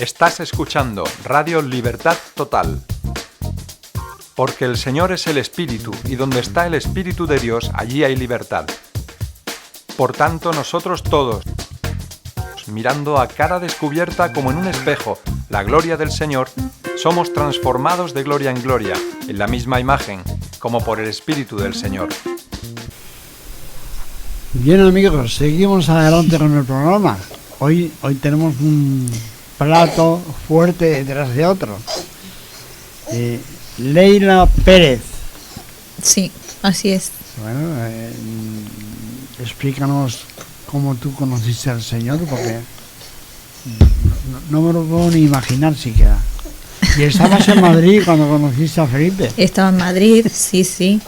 Estás escuchando Radio Libertad Total. Porque el Señor es el Espíritu, y donde está el Espíritu de Dios, allí hay libertad. Por tanto, nosotros todos, mirando a cara descubierta como en un espejo la gloria del Señor, somos transformados de gloria en gloria, en la misma imagen, como por el Espíritu del Señor. Bien, amigos, seguimos adelante con el programa. Hoy tenemos un plato fuerte detrás de otro. Leila Pérez. Sí, así es. Bueno, explícanos cómo tú conociste al Señor, porque no me lo puedo ni imaginar siquiera. ¿Y estabas en Madrid cuando conociste a Felipe? Estaba en Madrid, sí.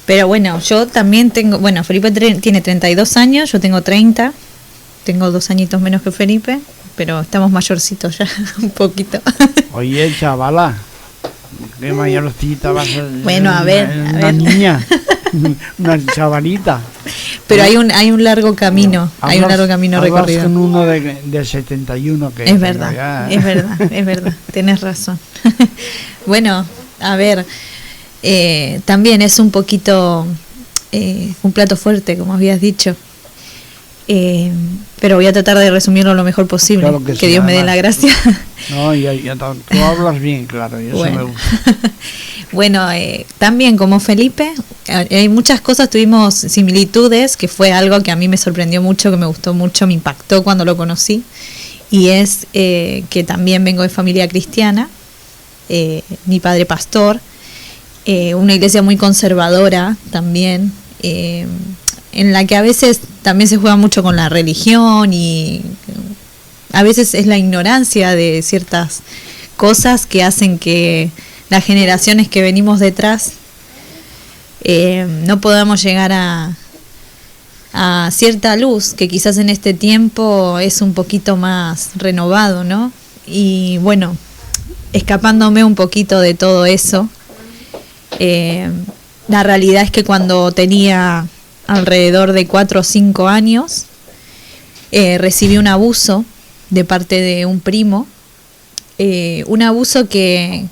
Pero bueno, yo también tengo... Bueno, Felipe tiene 32 años, yo tengo 30. Tengo 2 añitos menos que Felipe, pero estamos mayorcitos ya, un poquito. Oye, chavala, qué mayorcita vas a ser. Bueno, a ver. Niña, una chavalita. Pero hay un largo camino, hay un largo camino recorrido. Con uno de 71 que es verdad, es verdad, tienes razón. Bueno, a ver, también es un poquito un plato fuerte, como habías dicho. Pero voy a tratar de resumirlo lo mejor posible, claro que Dios me dé la gracia. No, ya tú hablas bien, claro, y eso bueno. Me gusta. Bueno, también como Felipe, hay muchas cosas, tuvimos similitudes, que fue algo que a mí me sorprendió mucho, que me gustó mucho, me impactó cuando lo conocí, y es que también vengo de familia cristiana, mi padre pastor, una iglesia muy conservadora también, en la que a veces también se juega mucho con la religión y a veces es la ignorancia de ciertas cosas que hacen que las generaciones que venimos detrás no podamos llegar a cierta luz que quizás en este tiempo es un poquito más renovado, ¿no? Y bueno, escapándome un poquito de todo eso, la realidad es que cuando tenía alrededor de 4 o 5 años, recibí un abuso de parte de un primo, un abuso que,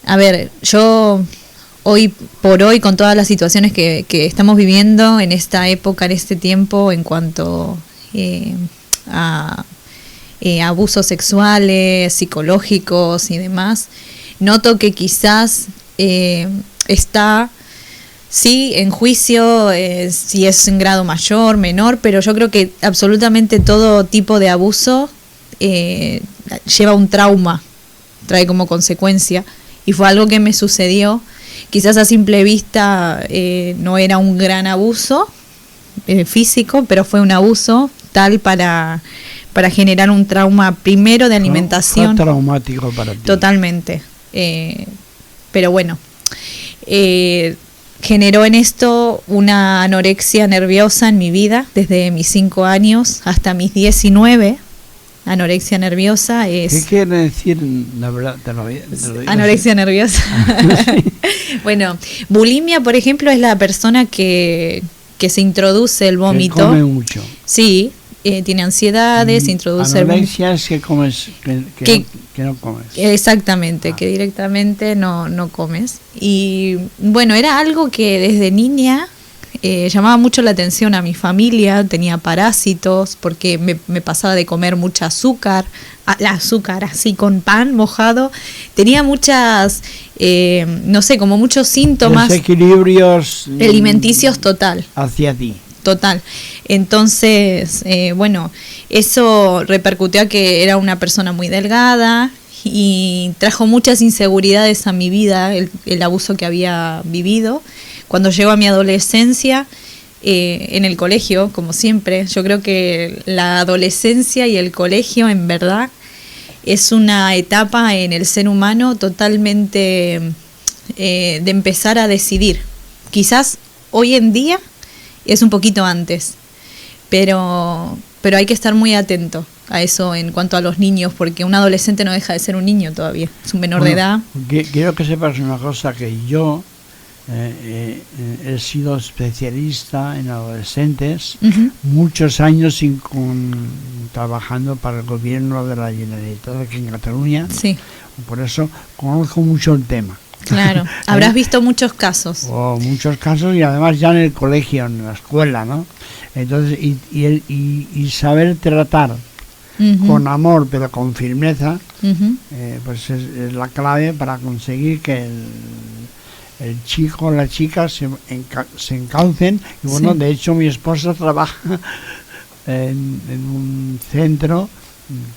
a ver, yo hoy por hoy, con todas las situaciones que estamos viviendo en esta época, en este tiempo, en cuanto a abusos sexuales, psicológicos y demás, noto que quizás está... Sí, en juicio, si es en grado mayor, menor, pero yo creo que absolutamente todo tipo de abuso lleva un trauma, trae como consecuencia, y fue algo que me sucedió. Quizás a simple vista no era un gran abuso físico, pero fue un abuso tal para generar un trauma primero de alimentación. Fue traumático para ti. Totalmente. Pero bueno, generó en esto una anorexia nerviosa en mi vida, desde mis 5 años hasta mis 19. Anorexia nerviosa es... ¿Qué quiere decir, la verdad? Te lo digo anorexia nerviosa. Sí. Bueno, bulimia, por ejemplo, es la persona que se introduce el vómito. Que come mucho. Sí, tiene ansiedades, introduce anorexia es que comes, que no comes. Exactamente, que directamente no comes. Y bueno, era algo que desde niña llamaba mucho la atención a mi familia. Tenía parásitos porque me pasaba de comer mucha azúcar, azúcar así con pan mojado. Tenía muchas, no sé, como muchos síntomas. Desequilibrios alimenticios total. Hacia ti. Total. Entonces, bueno, eso repercutió a que era una persona muy delgada y trajo muchas inseguridades a mi vida, el abuso que había vivido. Cuando llegó a mi adolescencia, en el colegio, como siempre, yo creo que la adolescencia y el colegio, en verdad, es una etapa en el ser humano totalmente de empezar a decidir. Quizás hoy en día es un poquito antes, pero hay que estar muy atento a eso en cuanto a los niños, porque un adolescente no deja de ser un niño todavía, es un menor de edad. Quiero que sepas una cosa, que yo he sido especialista en adolescentes, Ujú. muchos años trabajando para el gobierno de la Generalitat aquí en Cataluña, Sí, por eso conozco mucho el tema. claro. Habrás visto muchos casos. O muchos casos, y además ya en el colegio, en la escuela, ¿no? Entonces, y saber tratar Ujú, con amor, pero con firmeza, ujú. pues es la clave para conseguir que el chico o la chica se encaucen. Y bueno, Sí. de hecho mi esposa trabaja en un centro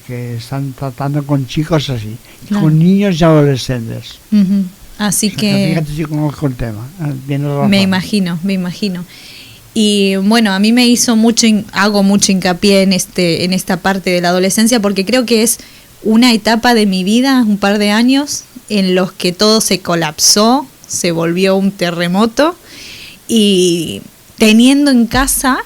que están tratando con chicos así, Claro. con niños y adolescentes. Ujú. Así O sea, que fíjate si conozco el tema. Tienes razón. me imagino. Y bueno, a mí me hizo hago mucho hincapié en esta parte de la adolescencia porque creo que es una etapa de mi vida, un par de años, en los que todo se colapsó, se volvió un terremoto y teniendo en casa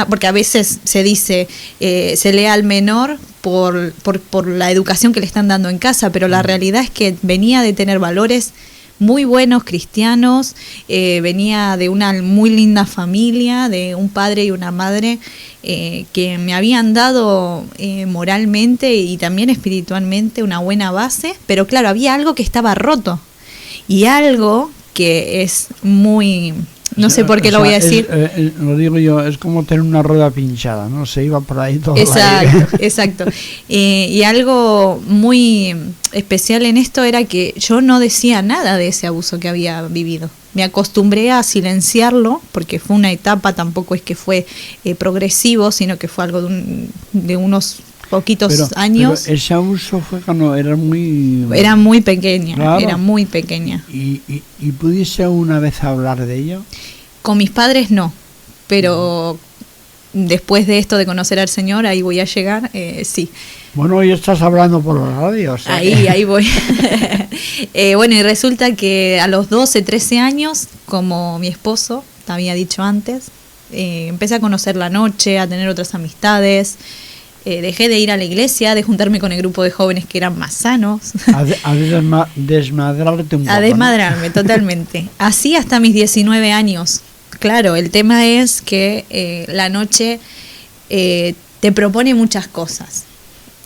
porque a veces se dice, se lee al menor por la educación que le están dando en casa, pero la realidad es que venía de tener valores muy buenos, cristianos, venía de una muy linda familia, de un padre y una madre que me habían dado moralmente y también espiritualmente una buena base, pero claro, había algo que estaba roto y algo que es muy... No sé por qué lo voy a decir. Lo digo yo, es como tener una rueda pinchada, ¿no? Se iba por ahí todo. Exacto. Y algo muy especial en esto era que yo no decía nada de ese abuso que había vivido. Me acostumbré a silenciarlo, porque fue una etapa, tampoco es que fue progresivo, sino que fue algo de unos poquitos años. Pero ese abuso fue cuando era muy... Era muy pequeña, Claro. era muy pequeña. ¿Y pudiese una vez hablar de ello? Con mis padres no, pero después de esto de conocer al Señor, ahí voy a llegar, sí. Bueno, hoy estás hablando por la radio. O sea, Ahí voy. Bueno, y resulta que a los 12, 13 años, como mi esposo te había dicho antes, empecé a conocer la noche, a tener otras amistades. Dejé de ir a la iglesia, de juntarme con el grupo de jóvenes que eran más sanos. A desmadrarte un poco. A desmadrarme, totalmente. Así hasta mis 19 años. Claro, el tema es que la noche te propone muchas cosas.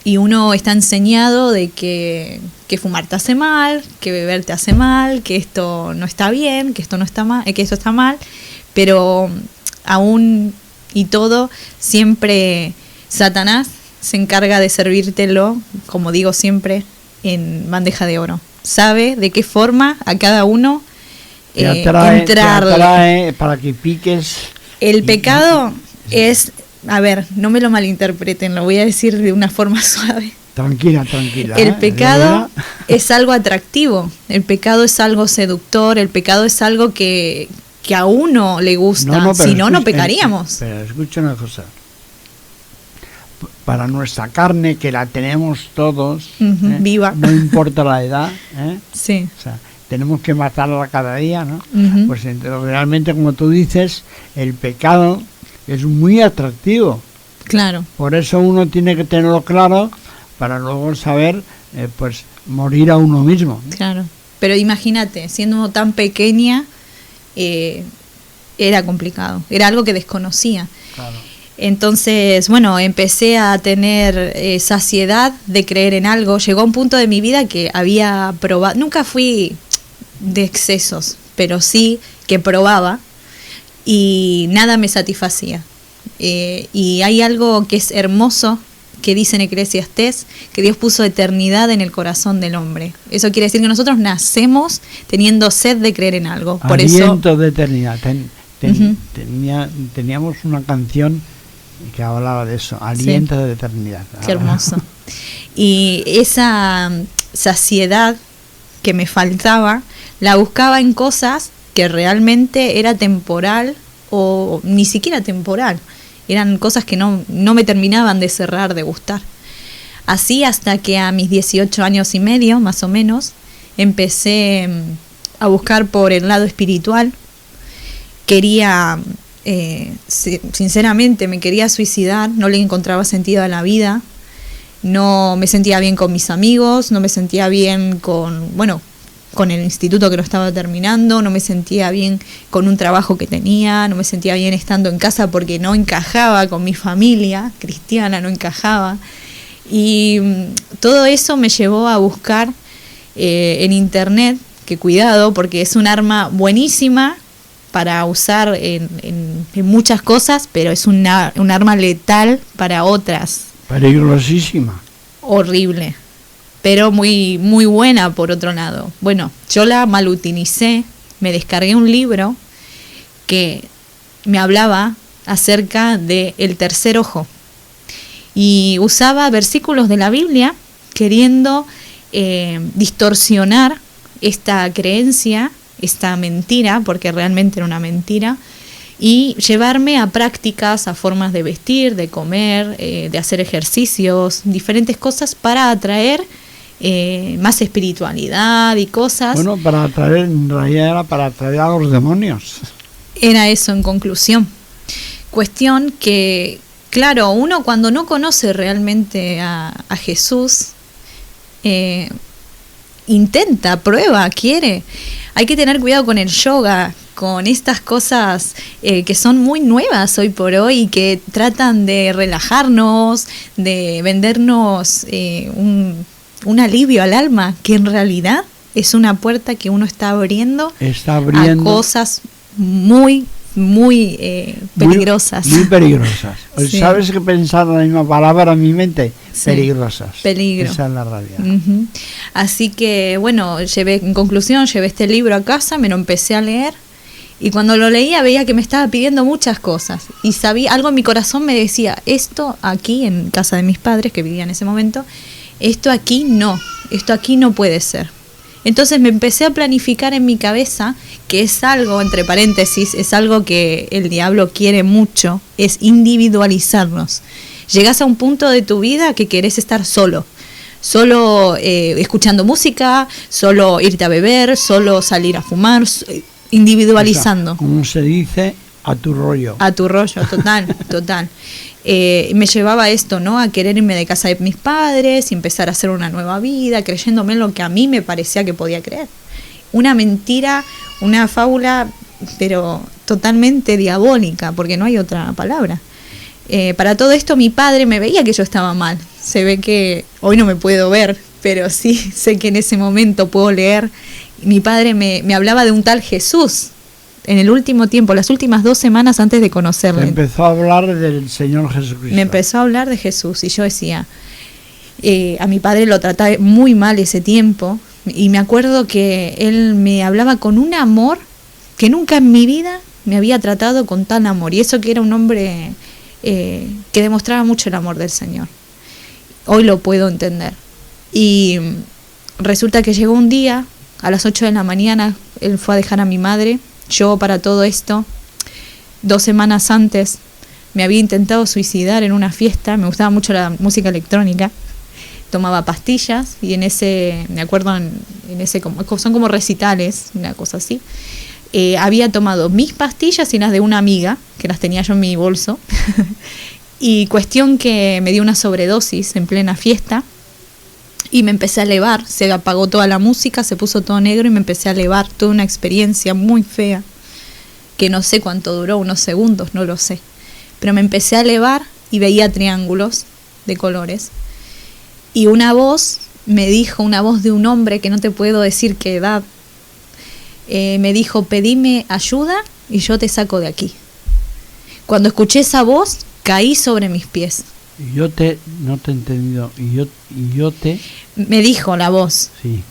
Y uno está enseñado de que fumar te hace mal, que beber te hace mal, que esto no está bien, que esto no está mal, que esto está mal. Pero aún y todo, siempre Satanás se encarga de servírtelo, como digo siempre, en bandeja de oro. Sabe de qué forma a cada uno entrarle. Te atrae para que piques. El pecado es, a ver, no me lo malinterpreten, lo voy a decir de una forma suave. Tranquila. El pecado es algo atractivo, el pecado es algo seductor, el pecado es algo que a uno le gusta, si no, no pecaríamos. Pero escucha una cosa. Para nuestra carne, que la tenemos todos, viva, no importa la edad, sí. O sea, tenemos que matarla cada día, ¿no? Uh-huh. Pues entonces, realmente, como tú dices, el pecado es muy atractivo. Claro. Por eso uno tiene que tenerlo claro para luego saber, pues, morir a uno mismo, ¿no? Claro. Pero imagínate, siendo tan pequeña, era complicado. Era algo que desconocía. Claro. Entonces, bueno, empecé a tener saciedad de creer en algo. Llegó un punto de mi vida que había probado, nunca fui de excesos, pero sí que probaba y nada me satisfacía. Y hay algo que es hermoso que dice en Eclesiastés, que Dios puso eternidad en el corazón del hombre. Eso quiere decir que nosotros nacemos teniendo sed de creer en algo. Por Aliento eso, de eternidad. Uh-huh. Teníamos una canción que hablaba de eso, aliento de eternidad. Qué hermoso. Y esa saciedad que me faltaba, la buscaba en cosas que realmente era temporal o ni siquiera temporal. Eran cosas que no me terminaban de cerrar, de gustar. Así hasta que a mis 18 años y medio, más o menos, empecé a buscar por el lado espiritual. Quería... sinceramente me quería suicidar, no le encontraba sentido a la vida, no me sentía bien con mis amigos, no me sentía bien con con el instituto que lo estaba terminando, no me sentía bien con un trabajo que tenía, no me sentía bien estando en casa porque no encajaba con mi familia cristiana, no encajaba. Y todo eso me llevó a buscar en internet, que cuidado, porque es un arma buenísima para usar en muchas cosas, pero es un arma letal para otras. Peligrosísima. Horrible, pero muy, muy buena por otro lado. Bueno, yo la malutilicé, me descargué un libro que me hablaba acerca del tercer ojo y usaba versículos de la Biblia queriendo distorsionar esta creencia, esta mentira, porque realmente era una mentira, y llevarme a prácticas, a formas de vestir, de comer, de hacer ejercicios, diferentes cosas para atraer más espiritualidad y cosas. Bueno, para atraer, en realidad era para atraer a los demonios. Era eso en conclusión. Cuestión que, claro, uno cuando no conoce realmente a Jesús, intenta, prueba, quiere. Hay que tener cuidado con el yoga, con estas cosas que son muy nuevas hoy por hoy y que tratan de relajarnos, de vendernos un alivio al alma, que en realidad es una puerta que uno está abriendo a cosas muy, muy peligrosas. Muy peligrosas. Sí. ¿Sabes qué pensar la misma palabra en mi mente? Sí. Peligrosas. Peligro. Esa es la realidad. Uh-huh. Así que, bueno, en conclusión, llevé este libro a casa, me lo empecé a leer. Y cuando lo leía veía que me estaba pidiendo muchas cosas. Y sabía, algo en mi corazón me decía, esto aquí, en casa de mis padres, que vivía en ese momento, esto aquí no puede ser. Entonces me empecé a planificar en mi cabeza, que es algo, entre paréntesis, es algo que el diablo quiere mucho, es individualizarnos. Llegás a un punto de tu vida que querés estar solo escuchando música, solo irte a beber, solo salir a fumar, individualizando. O sea, como se dice, a tu rollo. A tu rollo, total. Me llevaba a esto, ¿no? A querer irme de casa de mis padres y empezar a hacer una nueva vida, creyéndome en lo que a mí me parecía que podía creer. Una mentira, una fábula, pero totalmente diabólica, porque no hay otra palabra. Para todo esto mi padre me veía que yo estaba mal. Se ve que hoy no me puedo ver, pero sí sé que en ese momento puedo leer. Mi padre me hablaba de un tal Jesús en el último tiempo, las últimas 2 semanas antes de conocerle. Me empezó a hablar del Señor Jesucristo. Me empezó a hablar de Jesús y yo decía, a mi padre lo trataba muy mal ese tiempo y me acuerdo que él me hablaba con un amor que nunca en mi vida me había tratado con tal amor, y eso que era un hombre que demostraba mucho el amor del Señor. Hoy lo puedo entender. Y resulta que llegó un día, a las 8 de la mañana, él fue a dejar a mi madre. Yo, para todo esto, 2 semanas antes, me había intentado suicidar en una fiesta. Me gustaba mucho la música electrónica. Tomaba pastillas y en ese, me acuerdo, en ese son como recitales, una cosa así. Había tomado mis pastillas y las de una amiga, que las tenía yo en mi bolso. Y cuestión que me dio una sobredosis en plena fiesta y me empecé a elevar. Se apagó toda la música, se puso todo negro y me empecé a elevar. Toda una experiencia muy fea, que no sé cuánto duró, unos segundos, no lo sé. Pero me empecé a elevar y veía triángulos de colores. Y una voz me dijo, una voz de un hombre que no te puedo decir qué edad, me dijo, pedime ayuda y yo te saco de aquí. Cuando escuché esa voz, caí sobre mis pies. No te he entendido. Me dijo la voz, sí.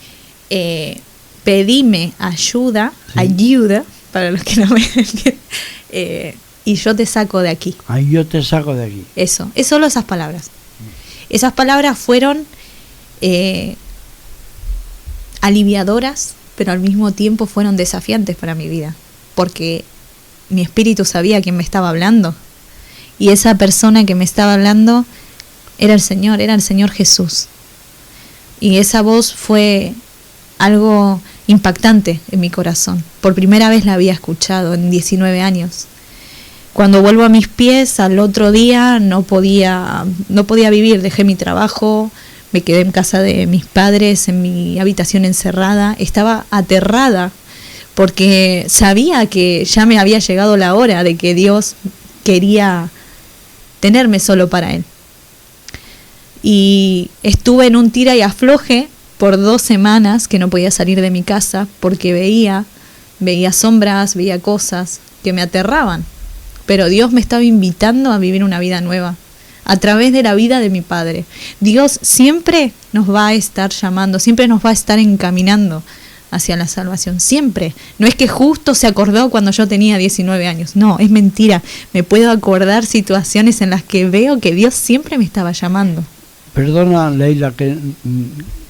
Pedime ayuda, sí. Ayuda, para los que no me entienden, y yo te saco de aquí. Ay, yo te saco de aquí. Eso, es solo esas palabras. Esas palabras fueron aliviadoras, pero al mismo tiempo fueron desafiantes para mi vida, porque mi espíritu sabía quién me estaba hablando. Y esa persona que me estaba hablando era el Señor Jesús. Y esa voz fue algo impactante en mi corazón. Por primera vez la había escuchado en 19 años. Cuando vuelvo a mis pies, al otro día no podía vivir. Dejé mi trabajo, me quedé en casa de mis padres, en mi habitación encerrada. Estaba aterrada porque sabía que ya me había llegado la hora de que Dios quería tenerme solo para Él. Y estuve en un tira y afloje por 2 semanas que no podía salir de mi casa porque veía sombras, veía cosas que me aterraban. Pero Dios me estaba invitando a vivir una vida nueva a través de la vida de mi padre. Dios siempre nos va a estar llamando, siempre nos va a estar encaminando hacia la salvación, siempre. No es que justo se acordó cuando yo tenía 19 años, no, es mentira. Me puedo acordar situaciones en las que veo que Dios siempre me estaba llamando. Perdona, Leila, ¿qué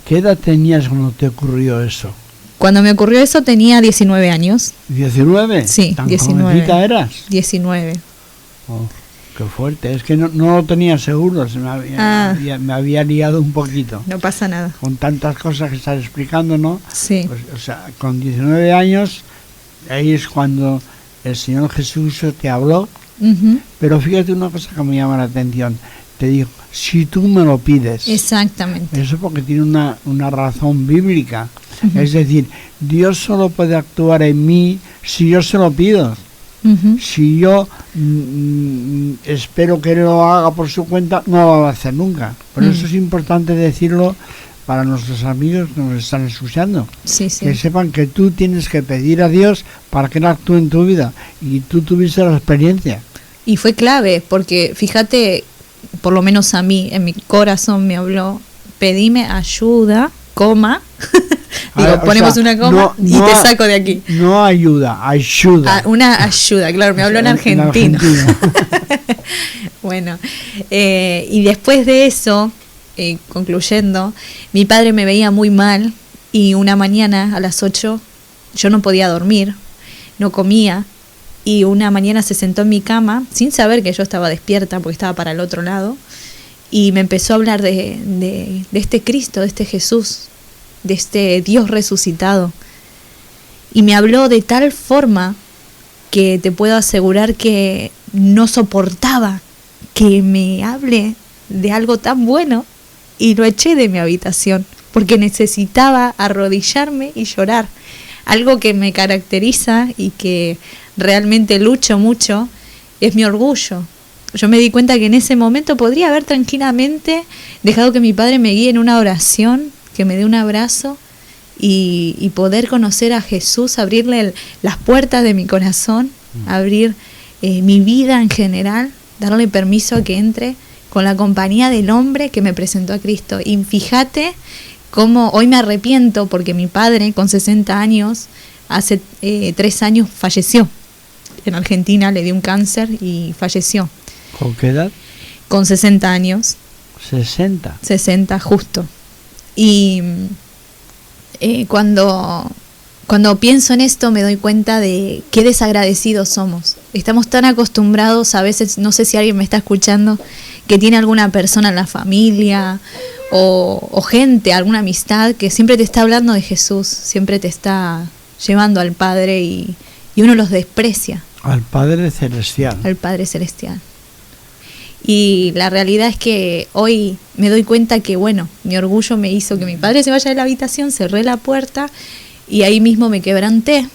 edad tenías cuando te ocurrió eso? Cuando me ocurrió eso tenía 19 años. ¿19? Sí, ¿Tan 19. jovencita eras? 19. Oh, qué fuerte. Es que no lo tenía seguro, me había liado un poquito. No pasa nada. Con tantas cosas que estás explicando, ¿no? Sí. Pues, o sea, con 19 años, ahí es cuando el Señor Jesús te habló. Uh-huh. Pero fíjate una cosa que me llama la atención. Te digo, si tú me lo pides. Exactamente. Eso porque tiene una razón bíblica. Uh-huh. Es decir, Dios solo puede actuar en mí si yo se lo pido. Uh-huh. Si yo espero que Él lo haga por su cuenta, no lo va a hacer nunca. Por eso es importante decirlo para nuestros amigos que nos están escuchando. Sí, sí. Que sepan que tú tienes que pedir a Dios para que Él actúe en tu vida. Y tú tuviste la experiencia. Y fue clave, porque fíjate, por lo menos a mí, en mi corazón me habló, pedime ayuda, coma. Digo, ponemos una coma y te saco de aquí. No ayuda. Una ayuda, claro, me habló en argentino. Bueno, y después de eso, concluyendo, mi padre me veía muy mal y una mañana a las 8 yo no podía dormir, no comía, y una mañana se sentó en mi cama sin saber que yo estaba despierta porque estaba para el otro lado y me empezó a hablar de este Cristo, de este Jesús, de este Dios resucitado, y me habló de tal forma que te puedo asegurar que no soportaba que me hable de algo tan bueno, y lo eché de mi habitación porque necesitaba arrodillarme y llorar. Algo que me caracteriza y que realmente lucho mucho es mi orgullo. Yo me di cuenta que en ese momento podría haber tranquilamente dejado que mi padre me guíe en una oración, que me dé un abrazo y poder conocer a Jesús, abrirle las puertas de mi corazón, abrir mi vida en general, darle permiso a que entre con la compañía del hombre que me presentó a Cristo. Y fíjate cómo hoy me arrepiento porque mi padre con 60 años, hace 3 años falleció. En Argentina le dio un cáncer y falleció. ¿Con qué edad? Con 60 años. 60. 60 justo. Y cuando pienso en esto me doy cuenta de qué desagradecidos somos. Estamos tan acostumbrados, a veces, no sé si alguien me está escuchando, que tiene alguna persona en la familia o gente, alguna amistad que siempre te está hablando de Jesús, siempre te está llevando al Padre y uno los desprecia. Al Padre Celestial. Al Padre Celestial. Y la realidad es que hoy me doy cuenta que, bueno, mi orgullo me hizo que mi padre se vaya de la habitación, cerré la puerta y ahí mismo me quebranté.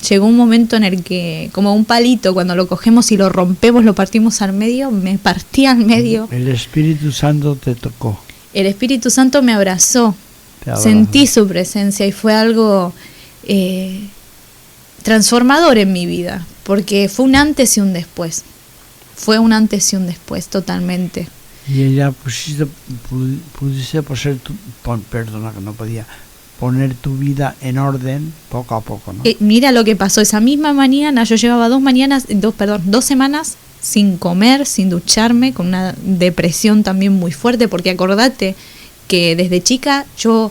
Llegó un momento en el que, como un palito, cuando lo cogemos y lo rompemos, lo partimos al medio, me partí al medio. El Espíritu Santo te tocó. El Espíritu Santo me abrazó. Sentí su presencia y fue algo transformador en mi vida, porque fue un antes y un después. Fue un antes y un después, totalmente. Y ella pudiste poner tu vida en orden poco a poco, ¿no? Mira lo que pasó esa misma mañana. Yo llevaba 2 semanas sin comer, sin ducharme, con una depresión también muy fuerte, porque acordate que desde chica yo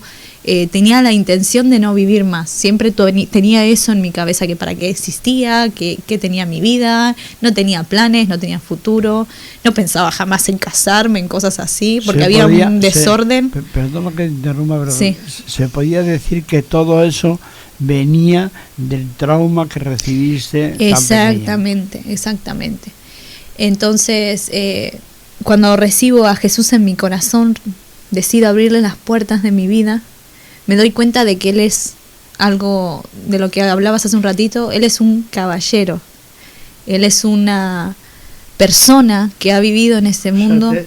tenía la intención de no vivir más. Siempre tenía eso en mi cabeza, que para qué existía, que tenía mi vida, no tenía planes, no tenía futuro, no pensaba jamás en casarme, en cosas así, porque había un desorden. Perdón que te interrumpa, pero sí. Se podía decir que todo eso venía del trauma que recibiste. Exactamente. Entonces, cuando recibo a Jesús en mi corazón, decido abrirle las puertas de mi vida, me doy cuenta de que Él es algo de lo que hablabas hace un ratito. Él es un caballero, Él es una persona que ha vivido en este mundo. O sea,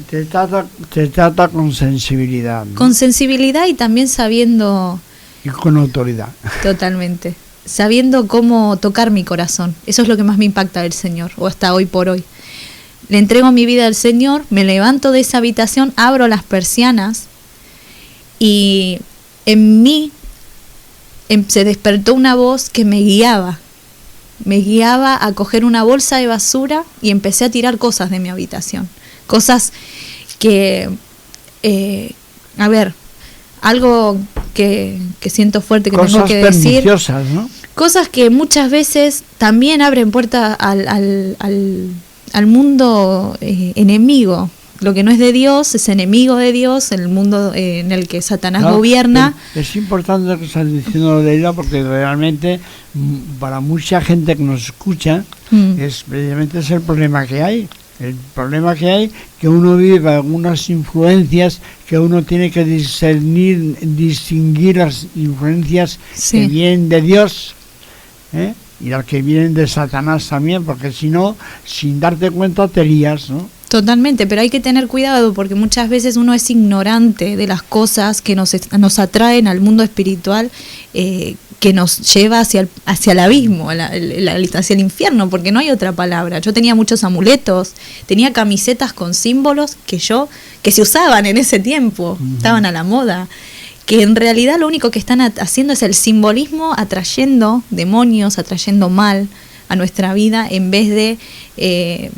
te trata con sensibilidad, ¿no? Con sensibilidad y también sabiendo... Y con autoridad. Totalmente. Sabiendo cómo tocar mi corazón. Eso es lo que más me impacta del Señor, o hasta hoy por hoy. Le entrego mi vida al Señor, me levanto de esa habitación, abro las persianas y en mí se despertó una voz que me guiaba a coger una bolsa de basura y empecé a tirar cosas de mi habitación. Cosas que, algo que siento fuerte que tengo que decir. Cosas perniciosas, ¿no? Cosas que muchas veces también abren puerta al mundo enemigo. Lo que no es de Dios es enemigo de Dios, el mundo en el que Satanás gobierna. Es importante lo que estás diciendo, Leila, porque realmente para mucha gente que nos escucha es precisamente ese el problema que hay. El problema que hay, que uno vive algunas influencias, que uno tiene que distinguir las influencias que vienen de Dios, y las que vienen de Satanás también, porque si no, sin darte cuenta te lías, ¿no? Totalmente, pero hay que tener cuidado porque muchas veces uno es ignorante de las cosas que nos atraen al mundo espiritual, que nos lleva hacia el abismo, hacia el infierno, porque no hay otra palabra. Yo tenía muchos amuletos, tenía camisetas con símbolos que se usaban en ese tiempo, estaban a la moda, que en realidad lo único que están haciendo es el simbolismo, atrayendo demonios, atrayendo mal a nuestra vida, en vez de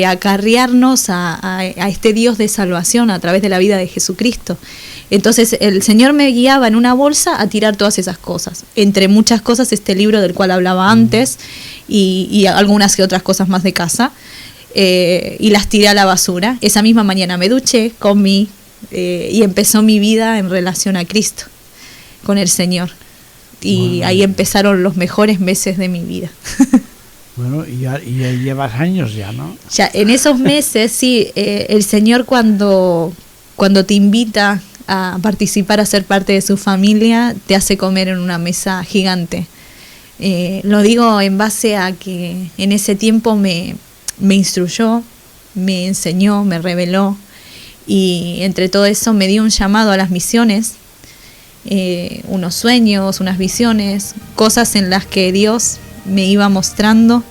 acarrearnos a este Dios de salvación a través de la vida de Jesucristo. Entonces el Señor me guiaba en una bolsa a tirar todas esas cosas, entre muchas cosas este libro del cual hablaba antes y algunas que otras cosas más de casa, y las tiré a la basura. Esa misma mañana me duché, comí, y empezó mi vida en relación a Cristo, con el Señor, y ahí empezaron los mejores meses de mi vida. Bueno, y ya llevas años ya, ¿no? Ya, en esos meses, sí, el Señor cuando te invita a participar, a ser parte de su familia, te hace comer en una mesa gigante. Lo digo en base a que en ese tiempo me instruyó, me enseñó, me reveló, y entre todo eso me dio un llamado a las misiones, unos sueños, unas visiones, cosas en las que Dios me iba mostrando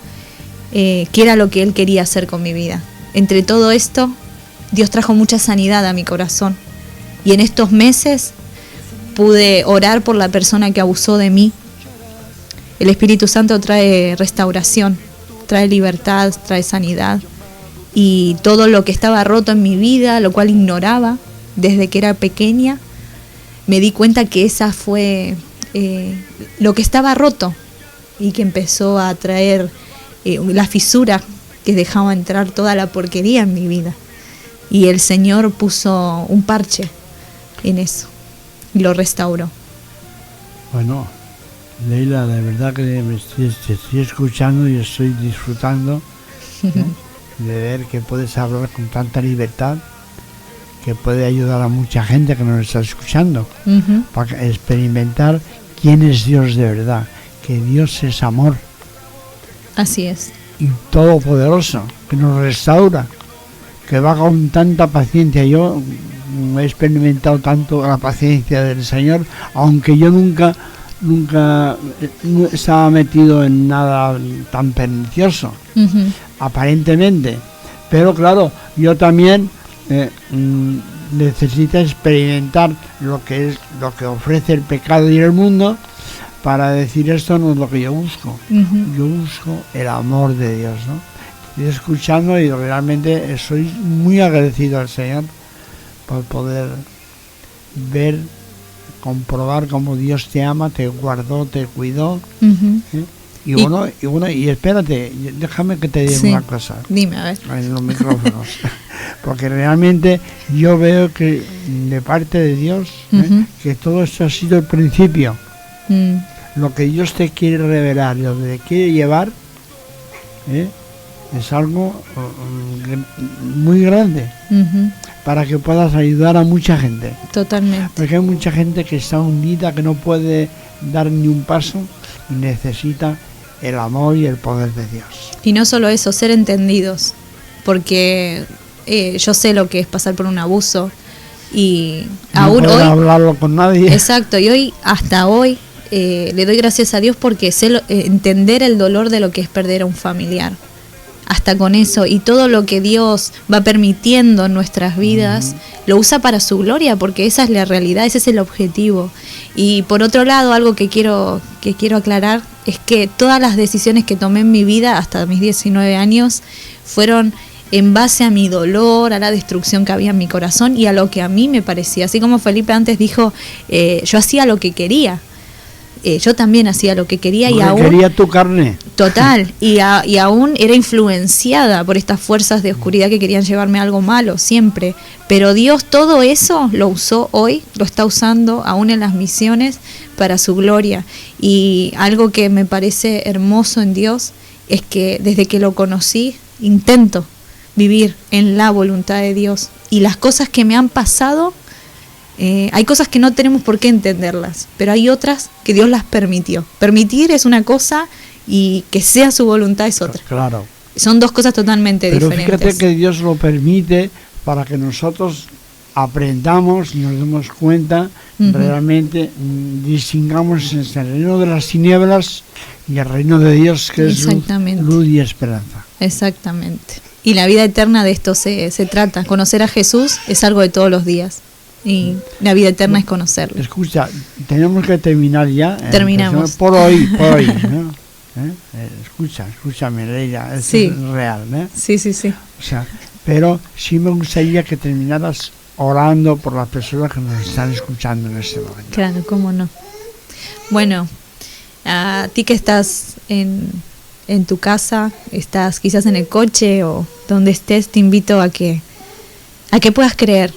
qué era lo que Él quería hacer con mi vida. Entre todo esto, Dios trajo mucha sanidad a mi corazón, y en estos meses pude orar por la persona que abusó de mí. El Espíritu Santo trae restauración, trae libertad, trae sanidad, y todo lo que estaba roto en mi vida, lo cual ignoraba desde que era pequeña, me di cuenta que esa fue lo que estaba roto, y que empezó a traer la fisura que dejaba entrar toda la porquería en mi vida. Y el Señor puso un parche en eso y lo restauró. Bueno, Leila, de verdad que te estoy escuchando y estoy disfrutando de ver que puedes hablar con tanta libertad, que puede ayudar a mucha gente que nos está escuchando, para experimentar quién es Dios de verdad, que Dios es amor. Así es. Y todopoderoso, que nos restaura, que va con tanta paciencia. Yo he experimentado tanto la paciencia del Señor, aunque yo nunca estaba metido en nada tan pernicioso, aparentemente. Pero claro, yo también necesito experimentar lo que ofrece el pecado y el mundo, para decir esto no es lo que yo busco. Yo busco el amor de Dios, ¿no? Estoy escuchando y realmente soy muy agradecido al Señor por poder ver, comprobar cómo Dios te ama, te guardó, te cuidó. Y espérate, déjame que te diga una cosa. Dime, a ver. En los micrófonos. Porque realmente yo veo que de parte de Dios, que todo esto ha sido el principio. Lo que Dios te quiere revelar, lo que te quiere llevar, es algo muy grande, para que puedas ayudar a mucha gente. Totalmente. Porque hay mucha gente que está hundida, que no puede dar ni un paso y necesita el amor y el poder de Dios. Y no solo eso, ser entendidos, porque yo sé lo que es pasar por un abuso y no aún poder hoy hablarlo con nadie. Exacto, y hoy, hasta hoy, le doy gracias a Dios porque sé entender el dolor de lo que es perder a un familiar. Hasta con eso, y todo lo que Dios va permitiendo en nuestras vidas, lo usa para su gloria, porque esa es la realidad, ese es el objetivo. Y por otro lado, algo que quiero aclarar es que todas las decisiones que tomé en mi vida hasta mis 19 años fueron en base a mi dolor, a la destrucción que había en mi corazón y a lo que a mí me parecía. Así como Felipe antes dijo, yo hacía lo que quería. Yo también hacía lo que quería y aún quería tu carne. Total, y aún era influenciada por estas fuerzas de oscuridad que querían llevarme a algo malo siempre, pero Dios todo eso lo usó hoy, lo está usando aún en las misiones para su gloria. Y algo que me parece hermoso en Dios es que desde que lo conocí intento vivir en la voluntad de Dios, y las cosas que me han pasado, hay cosas que no tenemos por qué entenderlas, pero hay otras que Dios las permitió. Permitir es una cosa y que sea su voluntad es otra. Claro. Son dos cosas totalmente diferentes. Pero fíjate que Dios lo permite para que nosotros aprendamos y nos demos cuenta, realmente distingamos entre el reino de las tinieblas y el reino de Dios, que es luz y esperanza. Exactamente. Y la vida eterna de esto se trata. Conocer a Jesús es algo de todos los días. Y la vida eterna es conocerlo. Escucha, tenemos que terminar ya. Terminamos. Por hoy, ¿no? Escúchame, Leila, es real, ¿eh? Sí. O sea, pero sí me gustaría que terminaras orando por las personas que nos están escuchando en este momento. Claro, cómo no. Bueno, a ti que estás en tu casa, estás quizás en el coche o donde estés, te invito a que puedas creer.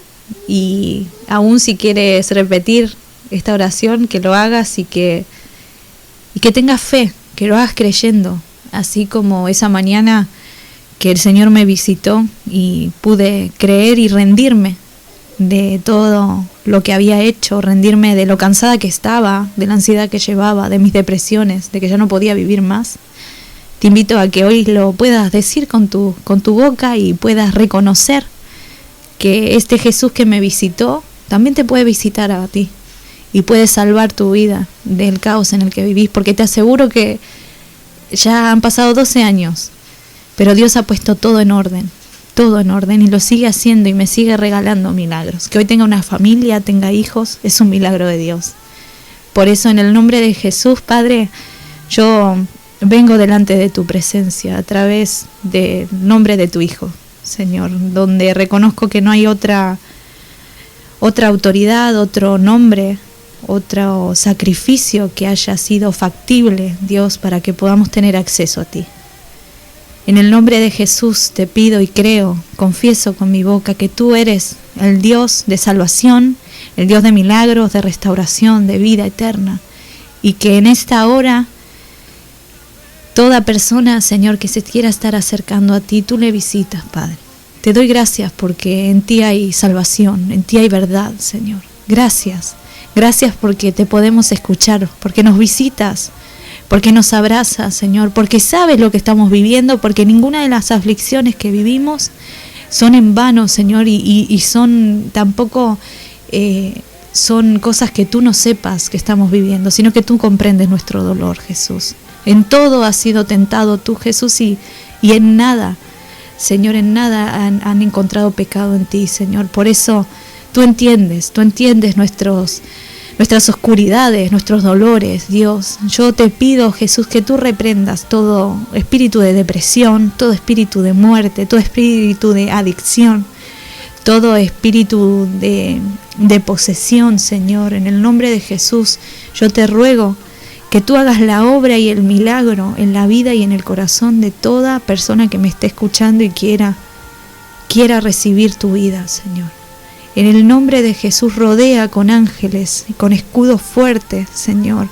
Y aún si quieres repetir esta oración, que lo hagas y que tengas fe, que lo hagas creyendo, así como esa mañana que el Señor me visitó y pude creer y rendirme de todo lo que había hecho, rendirme de lo cansada que estaba, de la ansiedad que llevaba, de mis depresiones, de que ya no podía vivir más. Te invito a que hoy lo puedas decir con tu boca y puedas reconocer que este Jesús que me visitó también te puede visitar a ti y puede salvar tu vida del caos en el que vivís, porque te aseguro que ya han pasado 12 años, pero Dios ha puesto todo en orden y lo sigue haciendo y me sigue regalando milagros. Que hoy tenga una familia, tenga hijos, es un milagro de Dios. Por eso, en el nombre de Jesús, Padre, yo vengo delante de tu presencia a través del nombre de tu Hijo, Señor, donde reconozco que no hay otra autoridad, otro nombre, otro sacrificio que haya sido factible, Dios, para que podamos tener acceso a ti. En el nombre de Jesús te pido y creo, confieso con mi boca que tú eres el Dios de salvación, el Dios de milagros, de restauración, de vida eterna, y que en esta hora toda persona, Señor, que se quiera estar acercando a ti, tú le visitas, Padre. Te doy gracias porque en ti hay salvación, en ti hay verdad, Señor. Gracias. Gracias porque te podemos escuchar, porque nos visitas, porque nos abrazas, Señor, porque sabes lo que estamos viviendo, porque ninguna de las aflicciones que vivimos son en vano, Señor, y son tampoco son cosas que tú no sepas que estamos viviendo, sino que tú comprendes nuestro dolor, Jesús. En todo has sido tentado tú, Jesús, y en nada, Señor, en nada han encontrado pecado en ti, Señor. Por eso tú entiendes nuestras oscuridades, nuestros dolores, Dios. Yo te pido, Jesús, que tú reprendas todo espíritu de depresión, todo espíritu de muerte, todo espíritu de adicción, todo espíritu de posesión, Señor. En el nombre de Jesús, yo te ruego que tú hagas la obra y el milagro en la vida y en el corazón de toda persona que me esté escuchando y quiera recibir tu vida, Señor. En el nombre de Jesús, rodea con ángeles y con escudos fuertes, Señor.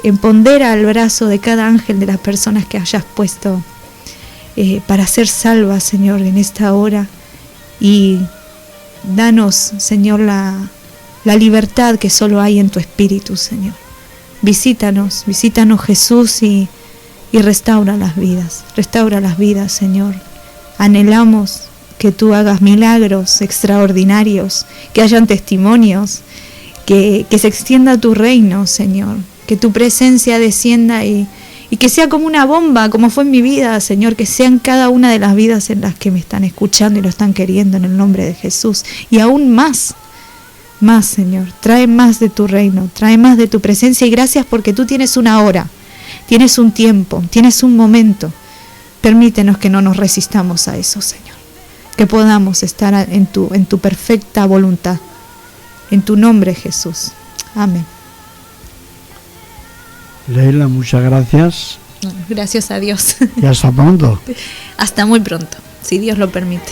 Empodera al brazo de cada ángel de las personas que hayas puesto para ser salvas, Señor, en esta hora. Y danos, Señor, la libertad que solo hay en tu Espíritu, Señor. Visítanos Jesús, y restaura las vidas, Señor. Anhelamos que tú hagas milagros extraordinarios, que hayan testimonios, que se extienda tu reino, Señor, que tu presencia descienda y que sea como una bomba, como fue en mi vida, Señor, que sea en cada una de las vidas en las que me están escuchando y lo están queriendo, en el nombre de Jesús. Y aún más, Señor, trae más de tu reino, trae más de tu presencia, y gracias porque tú tienes una hora, tienes un tiempo, tienes un momento. Permítenos que no nos resistamos a eso, Señor, que podamos estar en tu perfecta voluntad, en tu nombre, Jesús. Amén. Leila, muchas gracias. Gracias a Dios. Y hasta pronto. Hasta muy pronto, si Dios lo permite.